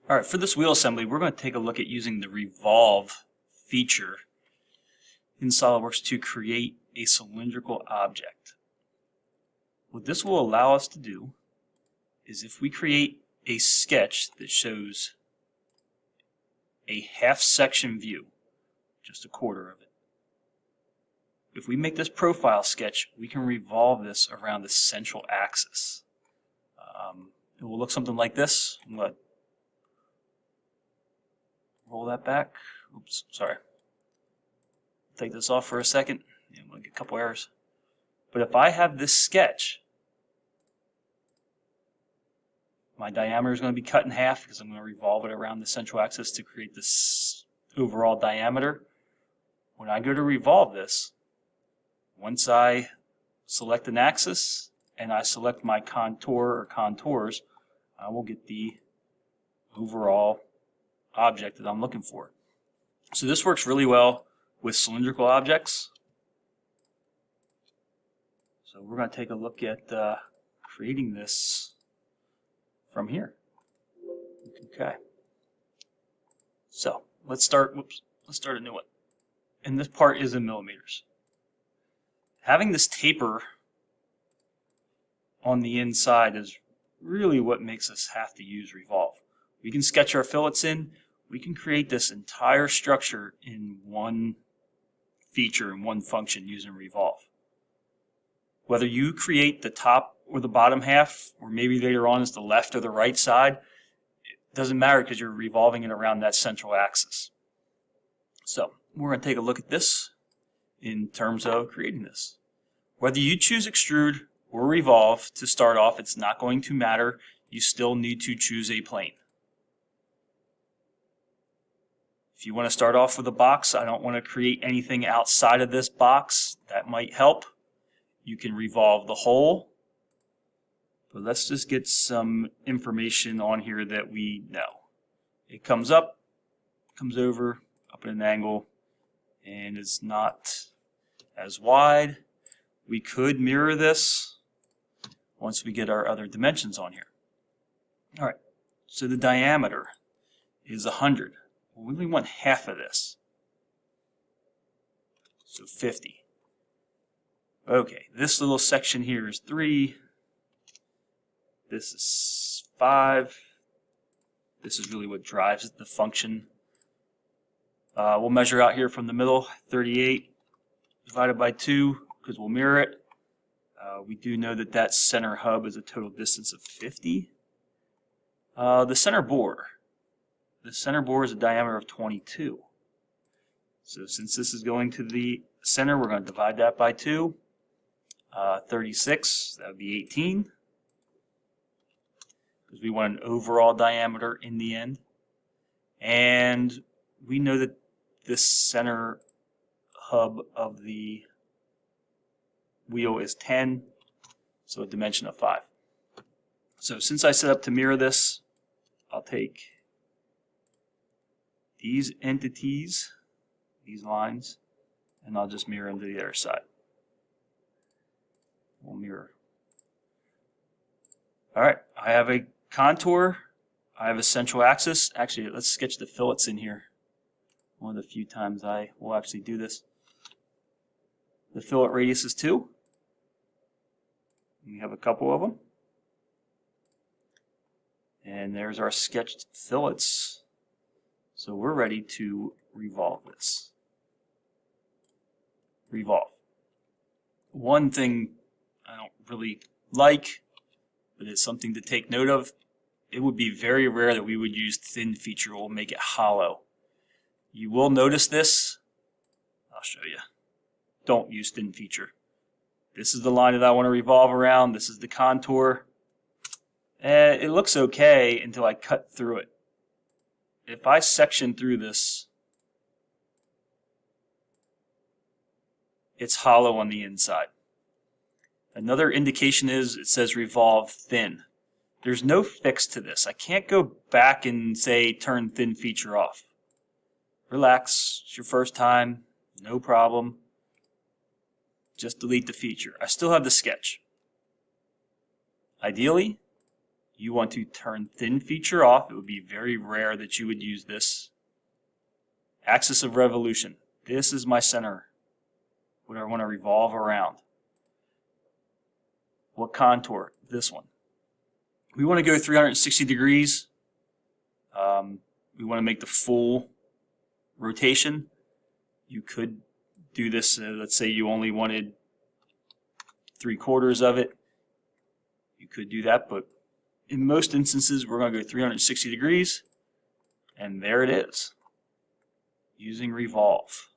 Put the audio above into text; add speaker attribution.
Speaker 1: All right, for this wheel assembly, we're going to take a look at using the Revolve feature in SOLIDWORKS to create a cylindrical object. What this will allow us to do is if we create a sketch that shows a half section view, just a quarter of it, if we make this profile sketch, we can revolve this around the central axis. It will look something like this. I'm going to roll that back. Oops, sorry. Take this off for a second. I'm going to get a couple errors. But if I have this sketch, my diameter is going to be cut in half because I'm going to revolve it around the central axis to create this overall diameter. When I go to revolve this, once I select an axis and I select my contour or contours, I will get the overall object that I'm looking for. So this works really well with cylindrical objects. So we're going to take a look at creating this from here. Okay. So let's start. Let's start a new one. And this part is in millimeters. Having this taper on the inside is really what makes us have to use Revolve. We can sketch our fillets in. We can create this entire structure in one feature and one function using Revolve. Whether you create the top or the bottom half, or maybe later on is the left or the right side, it doesn't matter because you're revolving it around that central axis. So we're going to take a look at this in terms of creating this. Whether you choose extrude or revolve to start off, it's not going to matter. You still need to choose a plane. If you want to start off with a box, I don't want to create anything outside of this box. That might help. You can revolve the whole. But let's just get some information on here that we know. It comes up, comes over, up at an angle, and it's not as wide. We could mirror this once we get our other dimensions on here. All right, so the diameter is 100. We only want half of this, so 50. Okay, this little section here is 3. This is 5. This is really what drives the function. We'll measure out here from the middle, 38 divided by 2, because we'll mirror it. We do know that that center hub is a total distance of 50. The center bore is a diameter of 22. So since this is going to the center, we're going to divide that by 2. 36, that would be 18. Because we want an overall diameter in the end. And we know that this center hub of the wheel is 10, so a dimension of 5. So since I set up to mirror this, I'll take these entities, these lines, and I'll just mirror them to the other side. We'll mirror. All right, I have a contour. I have a central axis. Actually, let's sketch the fillets in here. One of the few times I will actually do this. The fillet radius is 2. We have a couple of them. And there's our sketched fillets. So we're ready to revolve this. Revolve. One thing I don't really like, but it's something to take note of. It would be very rare that we would use thin feature. We'll make it hollow. You will notice this. I'll show you. Don't use thin feature. This is the line that I want to revolve around. This is the contour. And it looks okay until I cut through it. If I section through this, it's hollow on the inside. Another indication is it says revolve thin. There's no fix to this. I can't go back and say turn thin feature off. Relax, it's your first time, no problem. Just delete the feature. I still have the sketch. Ideally, You want to turn thin feature off. It would be very rare that you would use this. Axis of revolution. This is my center, what I want to revolve around. What contour? This one. We want to go 360 degrees. We want to make the full rotation. You could do this, let's say you only wanted 3/4 of it. You could do that, but in most instances, we're going to go 360 degrees, and there it is, using Revolve.